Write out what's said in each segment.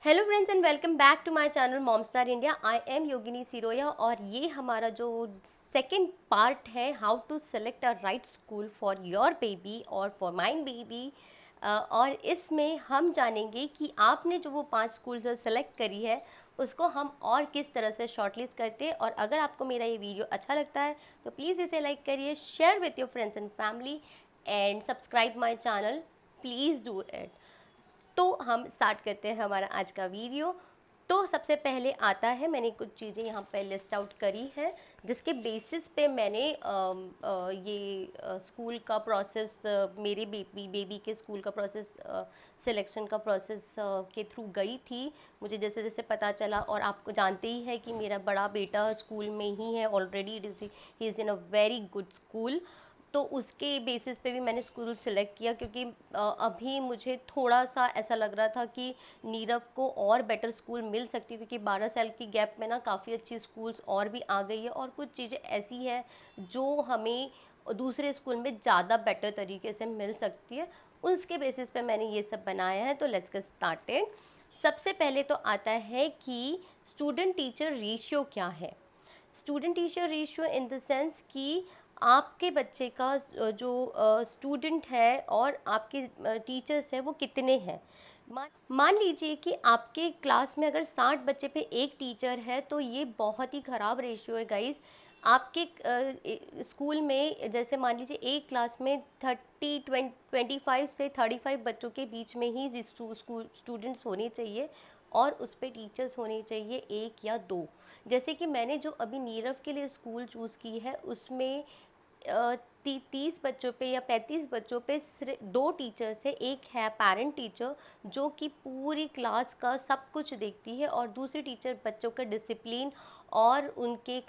Hello friends and welcome back to my channel mom star India. I am Yogini Siroya और ये हमारा जो second part है, how to select a right school for your baby और for mine baby. और इसमें हम जानेंगे कि आपने जो वो 5 स्कूल सेलेक्ट करी है उसको हम और किस तरह से शॉर्टलिस्ट करते हैं। और अगर आपको मेरा ये वीडियो अच्छा लगता है तो प्लीज़ इसे लाइक करिए, share with your friends and family and subscribe my channel, please do it. तो हम स्टार्ट करते हैं हमारा आज का वीडियो। तो सबसे पहले आता है, मैंने कुछ चीज़ें यहाँ पे लिस्ट आउट करी है जिसके बेसिस पे मैंने ये स्कूल का प्रोसेस, मेरे बेबी के स्कूल का प्रोसेस, सिलेक्शन का प्रोसेस के थ्रू गई थी। मुझे जैसे जैसे पता चला, और आपको जानते ही है कि मेरा बड़ा बेटा स्कूल में ही है already, he is in a very good school. तो उसके बेसिस पे भी मैंने स्कूल सिलेक्ट किया, क्योंकि अभी मुझे थोड़ा सा ऐसा लग रहा था कि नीरव को और बेटर स्कूल मिल सकती है, क्योंकि 12 साल की गैप में ना काफ़ी अच्छी स्कूल्स और भी आ गई है, और कुछ चीज़ें ऐसी है जो हमें दूसरे स्कूल में ज़्यादा बेटर तरीके से मिल सकती है। उसके बेसिस पे मैंने ये सब बनाया है। तो लेट्स गेट स्टार्टेड। सबसे पहले तो आता है कि स्टूडेंट टीचर रेशियो क्या है। Student teacher ratio in the sense कि आपके बच्चे का जो स्टूडेंट है और आपके टीचर्स हैं वो कितने हैं। मान लीजिए कि आपके क्लास में अगर 60 बच्चे पे एक टीचर है तो ये बहुत ही ख़राब रेशियो है गाइस। आपके स्कूल में जैसे मान लीजिए एक क्लास में 25 से 35 बच्चों के बीच में ही स्कूल स्टूडेंट्स होने चाहिए, और उस पर टीचर्स होने चाहिए एक या दो। जैसे कि मैंने जो अभी नीरव के लिए स्कूल चूज़ की है उसमें 30 बच्चों पे या 35 बच्चों पे सिर्फ दो टीचर्स है। एक है पेरेंट टीचर जो कि पूरी क्लास का सब कुछ देखती है, और दूसरी टीचर बच्चों का डिसिप्लिन और उनके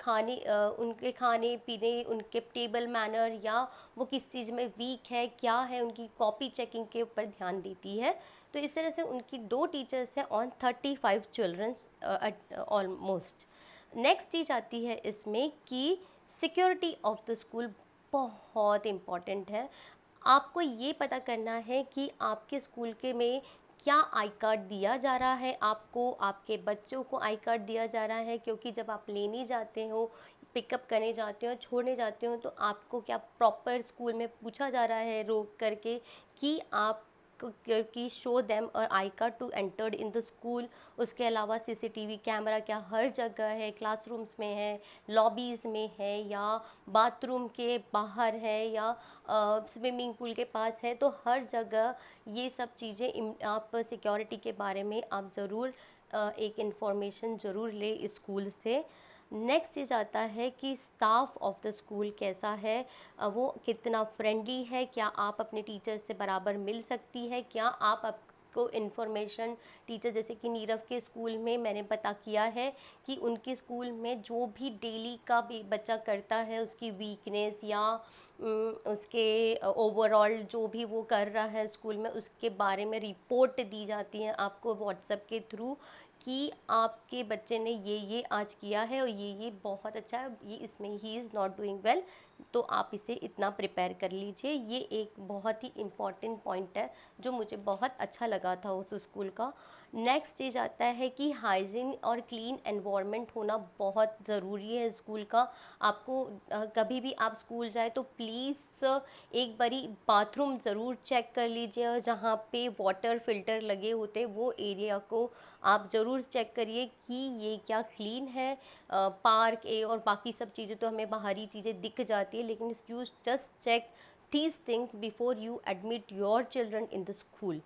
खाने पीने, उनके टेबल मैनर, या वो किस चीज़ में वीक है, क्या है, उनकी कॉपी चेकिंग के ऊपर ध्यान देती है। तो इस तरह से उनकी दो टीचर्स हैं ऑन 35 चिल्ड्रंस ऑलमोस्ट। नेक्स्ट चीज़ आती है इसमें कि सिक्योरिटी ऑफ द स्कूल बहुत इम्पॉर्टेंट है। आपको ये पता करना है कि आपके स्कूल के में क्या आई कार्ड दिया जा रहा है, आपको आपके बच्चों को आई कार्ड दिया जा रहा है, क्योंकि जब आप लेने जाते हो, पिकअप करने जाते हो, छोड़ने जाते हो, तो आपको क्या प्रॉपर स्कूल में पूछा जा रहा है रोक करके कि आप कि शो देम और I card to entered in the school. उसके अलावा सीसीटीवी कैमरा क्या हर जगह है, क्लासरूम्स में है, लॉबीज़ में है, या बाथरूम के बाहर है, या स्विमिंग पूल के पास है। तो हर जगह ये सब चीज़ें आप सिक्योरिटी के बारे में आप ज़रूर एक इन्फॉर्मेशन ज़रूर ले स्कूल से। नेक्स्ट चीज़ आता है कि स्टाफ ऑफ द स्कूल कैसा है, वो कितना फ्रेंडली है, क्या आप अपने टीचर से बराबर मिल सकती है, क्या आपको इन्फॉर्मेशन टीचर, जैसे कि नीरव के स्कूल में मैंने पता किया है कि उनके स्कूल में जो भी डेली का भी बच्चा करता है उसकी वीकनेस या उसके ओवरऑल जो भी वो कर रहा है स्कूल में, उसके बारे में रिपोर्ट दी जाती है आपको व्हाट्सएप के थ्रू कि आपके बच्चे ने ये आज किया है और ये बहुत अच्छा है, ये इसमें he is not doing well, तो आप इसे इतना प्रिपेयर कर लीजिए। ये एक बहुत ही इम्पॉर्टेंट पॉइंट है जो मुझे बहुत अच्छा लगा था उस स्कूल का। नेक्स्ट चीज़ आता है कि हाइजीन और क्लीन एनवायरनमेंट होना बहुत ज़रूरी है स्कूल का। आपको कभी भी आप स्कूल जाए तो प्लीज़ एक बारी बाथरूम ज़रूर चेक कर लीजिए, और जहाँ पे वाटर फिल्टर लगे होते हैं वो एरिया को आप ज़रूर चेक करिए कि ये क्या क्लीन है। पार्क ए और बाकी सब चीज़ें तो हमें बाहरी चीज़ें दिख जाती है, लेकिन you just check these things before you admit your children in the school।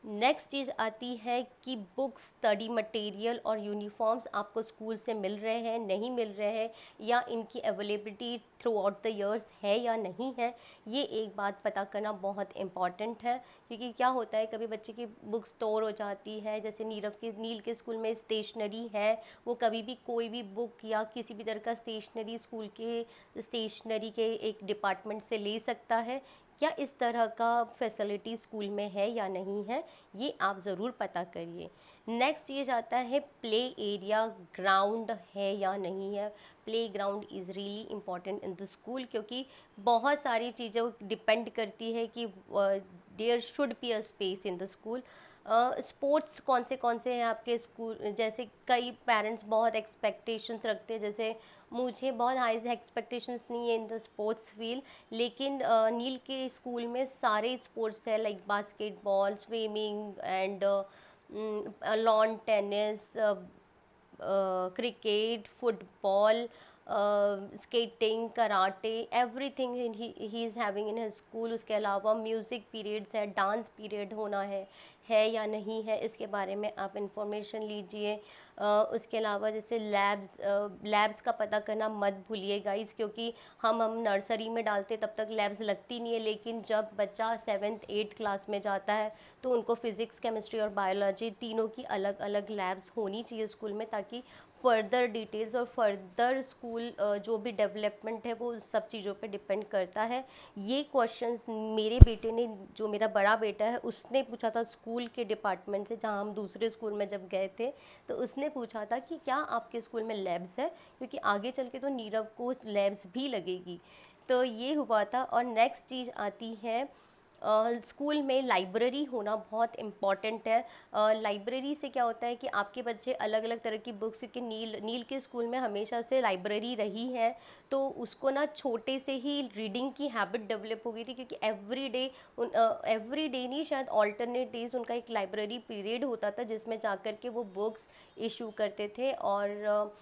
Next चीज़ आती है कि बुक्स, स्टडी मटेरियल और यूनिफॉर्म्स आपको स्कूल से मिल रहे हैं, नहीं मिल रहे हैं, या इनकी availability through out the years है या नहीं है। ये एक बात पता करना बहुत इम्पॉर्टेंट है, क्योंकि क्या होता है कभी बच्चे की बुक स्टोर हो जाती है, जैसे नील के स्कूल में स्टेशनरी है, वो कभी भी कोई भी बुक या किसी भी तरह का स्टेशनरी स्कूल के स्टेशनरी के एक डिपार्टमेंट से ले सकता है। क्या इस तरह का फैसिलिटी स्कूल में है या नहीं है, ये आप ज़रूर पता करिए। नेक्स्ट चीज़ आता है प्ले एरिया, ग्राउंड है या नहीं है। Play ground is really important in the school, क्योंकि बहुत सारी चीज़ें डिपेंड करती है कि there should be a space in the school. Sports कौन से हैं आपके स्कूल, जैसे कई पेरेंट्स बहुत एक्सपेक्टेशंस रखते हैं, जैसे मुझे बहुत हाई एक्सपेक्टेशंस नहीं है इन द स्पोर्ट्स फील्ड, लेकिन नील के स्कूल में सारे स्पोर्ट्स है, like basketball, swimming and lawn tennis, cricket, football, skating, karate, everything he is having in his school. उसके अलावा म्यूज़िक पीरियड्स है, डांस पीरियड होना है या नहीं है, इसके बारे में आप इंफॉर्मेशन लीजिए। उसके अलावा जैसे लैब्स का पता करना मत भूलिए गाइस, क्योंकि हम नर्सरी में डालते तब तक लैब्स लगती नहीं है, लेकिन जब बच्चा 7th 8th क्लास में जाता है तो उनको फिज़िक्स, केमिस्ट्री और बायोलॉजी तीनों की अलग अलग लैब्स होनी चाहिए स्कूल में, ताकि फर्दर डिटेल्स और फर्दर स्कूल जो भी डेवलपमेंट है वो उस सब चीज़ों पे डिपेंड करता है। ये क्वेश्चंस मेरे बेटे ने, जो मेरा बड़ा बेटा है, उसने पूछा था स्कूल के डिपार्टमेंट से, जहाँ हम दूसरे स्कूल में जब गए थे, तो उसने पूछा था कि क्या आपके स्कूल में लैब्स है, क्योंकि आगे चल के तो नीरव को लैब्स भी लगेगी। तो ये हुआ था। और नेक्स्ट चीज़ आती है, स्कूल में लाइब्रेरी होना बहुत इम्पॉर्टेंट है। लाइब्रेरी से क्या होता है कि आपके बच्चे अलग अलग तरह की बुक्स, क्योंकि नील के स्कूल में हमेशा से लाइब्रेरी रही है, तो उसको ना छोटे से ही रीडिंग की हैबिट डेवलप हो गई थी, क्योंकि एवरी डे नहीं, शायद ऑल्टरनेट डेज उनका एक लाइब्रेरी पीरियड होता था जिसमें जाकर के वो बुक्स इशू करते थे। और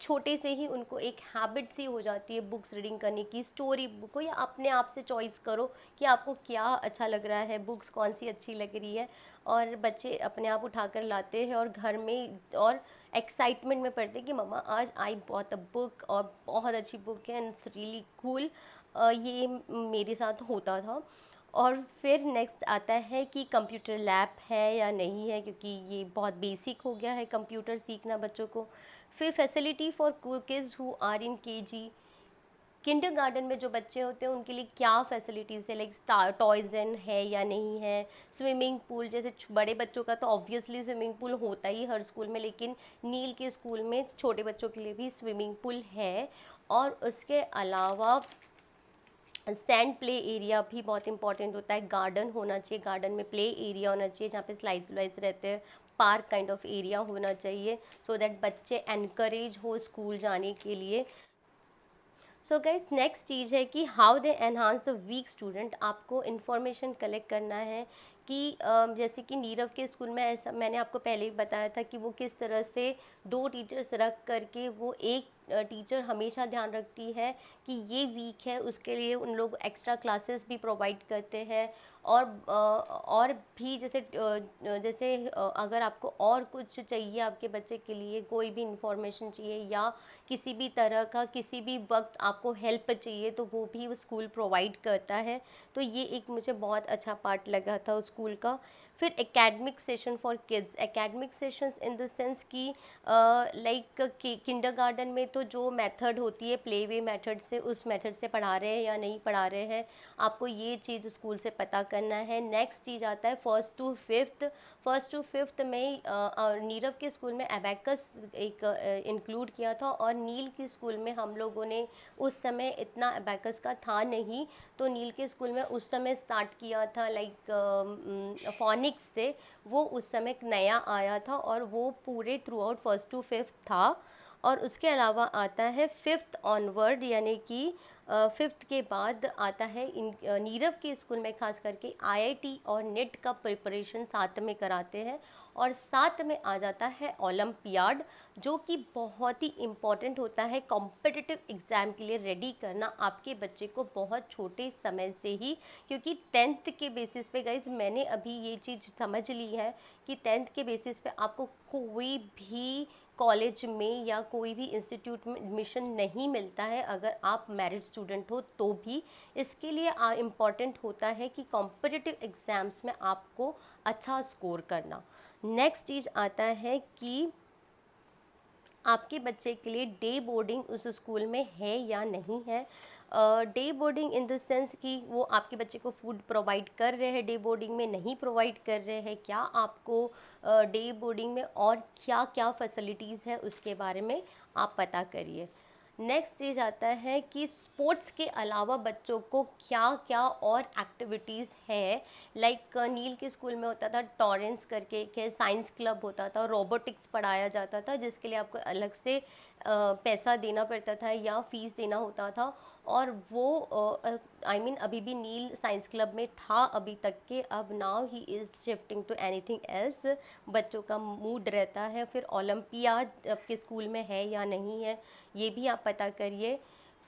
छोटे से ही उनको एक हैबिट सी हो जाती है बुक्स रीडिंग करने की। स्टोरी बुक हो या अपने आप से चॉइस करो कि आपको क्या अच्छा लग रहा है, बुक्स कौन सी अच्छी लग रही है, और बच्चे अपने आप उठा कर लाते हैं और घर में और एक्साइटमेंट में पढ़ते हैं कि मम्मा आज आई बॉट अ बुक, और बहुत अच्छी बुक है एंड इट्स रियली कूल। ये मेरे साथ होता था। और फिर नेक्स्ट आता है कि कंप्यूटर लैब है या नहीं है, क्योंकि ये बहुत बेसिक हो गया है कंप्यूटर सीखना बच्चों को। फिर facility for kids who are in KG, kindergarten में जो बच्चे होते हैं उनके लिए क्या फैसिलिटीज़ है, लाइक टॉयजन है या नहीं है। स्विमिंग पूल, जैसे बड़े बच्चों का तो ऑब्वियसली स्विमिंग पूल होता ही हर स्कूल में, लेकिन नील के स्कूल में छोटे बच्चों के लिए भी स्विमिंग पूल है। और उसके अलावा सैंड प्ले एरिया भी बहुत इंपॉर्टेंट होता है। गार्डन होना चाहिए, गार्डन में प्ले एरिया होना चाहिए जहाँ पे स्लाइड्स वाइड्स रहते हैं, पार्क काइंड ऑफ एरिया होना चाहिए, सो दैट बच्चे एनकरेज हो स्कूल जाने के लिए। सो गाइस, नेक्स्ट चीज़ है कि how they enhance the weak student. आपको इन्फॉर्मेशन कलेक्ट करना है कि जैसे कि नीरव के स्कूल में ऐसा मैंने आपको पहले ही बताया था कि वो किस तरह से दो टीचर्स रख करके वो एक टीचर हमेशा ध्यान रखती है कि ये वीक है, उसके लिए उन लोग एक्स्ट्रा क्लासेस भी प्रोवाइड करते हैं। और भी जैसे अगर आपको और कुछ चाहिए आपके बच्चे के लिए, कोई भी इंफॉर्मेशन चाहिए या किसी भी तरह का किसी भी वक्त आपको हेल्प चाहिए, तो वो भी वो स्कूल प्रोवाइड करता है। तो ये एक मुझे बहुत अच्छा पार्ट लगा था उस स्कूल का। फिर academic session for kids, academic sessions in the sense कि लाइक किंडरगार्टन में तो जो मेथड होती है प्ले वे मेथड से, उस मेथड से पढ़ा रहे हैं या नहीं पढ़ा रहे हैं, आपको ये चीज़ स्कूल से पता करना है। नेक्स्ट चीज़ आता है फर्स्ट टू फिफ्थ में नीरव के स्कूल में एबैकस एक इंक्लूड किया था, और नील के स्कूल में हम लोगों ने उस समय इतना एबैकस का था नहीं, तो नील के स्कूल में उस समय स्टार्ट किया था लाइक फोनिक्स से। वो उस समय नया आया था और वो पूरे throughout first to fifth था। और उसके अलावा आता है फिफ्थ ऑनवर्ड, यानी कि फिफ्थ के बाद आता है नीरव के स्कूल में खास करके आईआईटी और नेट का प्रिपरेशन साथ में कराते हैं। और साथ में आ जाता है ओलंपियाड, जो कि बहुत ही इम्पॉर्टेंट होता है कॉम्पिटिटिव एग्ज़ाम के लिए रेडी करना आपके बच्चे को बहुत छोटे समय से ही। क्योंकि 10th के बेसिस पे गाइज, मैंने अभी ये चीज़ समझ ली है कि 10th के बेसिस पे आपको कोई भी कॉलेज में या कोई भी इंस्टीट्यूट में एडमिशन नहीं मिलता है अगर आप मैरिड स्टूडेंट हो तो भी। इसके लिए इम्पॉर्टेंट होता है कि कॉम्पिटिटिव एग्ज़ाम्स में आपको अच्छा स्कोर करना। नेक्स्ट चीज़ आता है कि आपके बच्चे के लिए डे बोर्डिंग उस स्कूल में है या नहीं है। Day boarding in the sense कि वो आपके बच्चे को फूड प्रोवाइड कर रहे हैं, डे बोर्डिंग में नहीं प्रोवाइड कर रहे हैं, क्या आपको डे बोर्डिंग में और क्या क्या फैसिलिटीज़ है उसके बारे में आप पता करिए। नेक्स्ट चीज़ आता है कि स्पोर्ट्स के अलावा बच्चों को क्या क्या और एक्टिविटीज़ है। लाइक नील के स्कूल में होता था टॉरेंस करके एक है, साइंस क्लब होता था, रोबोटिक्स पढ़ाया जाता था जिसके लिए आपको अलग से पैसा देना पड़ता था या फीस देना होता था। और वो अभी भी नील साइंस क्लब में था अभी तक के, अब now he is shifting to anything else. बच्चों का मूड रहता है। फिर ओलंपियाड आपके स्कूल में है या नहीं है, ये भी आप पता करिए।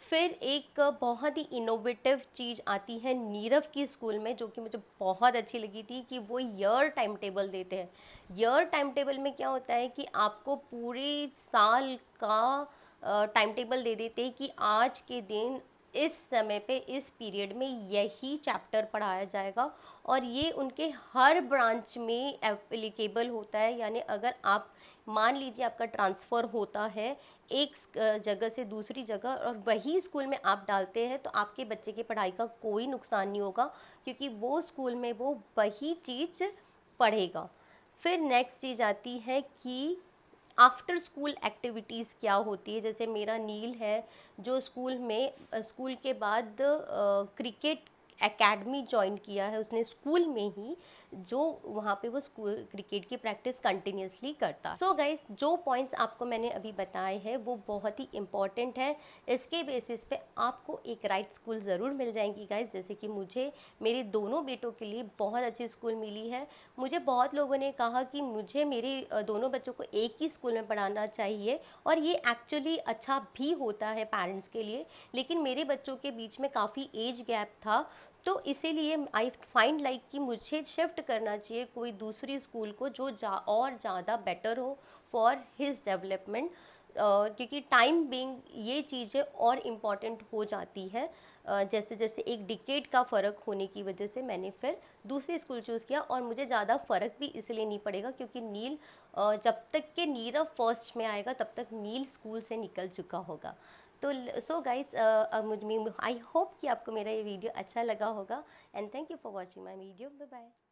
फिर एक बहुत ही इनोवेटिव चीज़ आती है नीरव की स्कूल में, जो कि मुझे बहुत अच्छी लगी थी, कि वो ईयर टाइम टेबल देते हैं। ईयर टाइम टेबल में क्या होता है कि आपको पूरे साल का टाइम टेबल दे देते हैं कि आज के दिन इस समय पे इस पीरियड में यही चैप्टर पढ़ाया जाएगा। और ये उनके हर ब्रांच में एप्लीकेबल होता है। यानी अगर आप मान लीजिए आपका ट्रांसफ़र होता है एक जगह से दूसरी जगह और वही स्कूल में आप डालते हैं, तो आपके बच्चे की पढ़ाई का कोई नुकसान नहीं होगा, क्योंकि वो स्कूल में वो वही चीज़ पढ़ेगा। फिर नेक्स्ट चीज़ आती है कि आफ्टर स्कूल एक्टिविटीज़ क्या होती है। जैसे मेरा नील है जो स्कूल में स्कूल के बाद क्रिकेट एकेडमी ज्वाइन किया है उसने स्कूल में ही, जो वहाँ पे वो स्कूल क्रिकेट की प्रैक्टिस कंटिन्यूसली करता। सो गाइस, जो पॉइंट्स आपको मैंने अभी बताए हैं वो बहुत ही इंपॉर्टेंट है। इसके बेसिस पे आपको एक राइट स्कूल ज़रूर मिल जाएंगी गाइस। जैसे कि मुझे मेरे दोनों बेटों के लिए बहुत अच्छी स्कूल मिली है। मुझे बहुत लोगों ने कहा कि मुझे मेरे दोनों बच्चों को एक ही स्कूल में पढ़ाना चाहिए, और ये एक्चुअली अच्छा भी होता है पेरेंट्स के लिए। लेकिन मेरे बच्चों के बीच में काफ़ी एज गैप था, तो इसीलिए आई फाइंड लाइक कि मुझे शिफ्ट करना चाहिए कोई दूसरी स्कूल को जो और ज़्यादा बेटर हो फॉर हिज डेवलपमेंट। क्योंकि टाइम बिंग ये चीज़ें और इम्पॉर्टेंट हो जाती है। जैसे जैसे एक डिकेड का फ़र्क होने की वजह से मैंने फिर दूसरी स्कूल चूज़ किया, और मुझे ज़्यादा फ़र्क भी इसलिए नहीं पड़ेगा क्योंकि नील जब तक के नीरव फर्स्ट में आएगा तब तक नील स्कूल से निकल चुका होगा। तो सो गाइस, मुझ में आई होप कि आपको मेरा ये वीडियो अच्छा लगा होगा, and thank you for watching my video. Bye bye.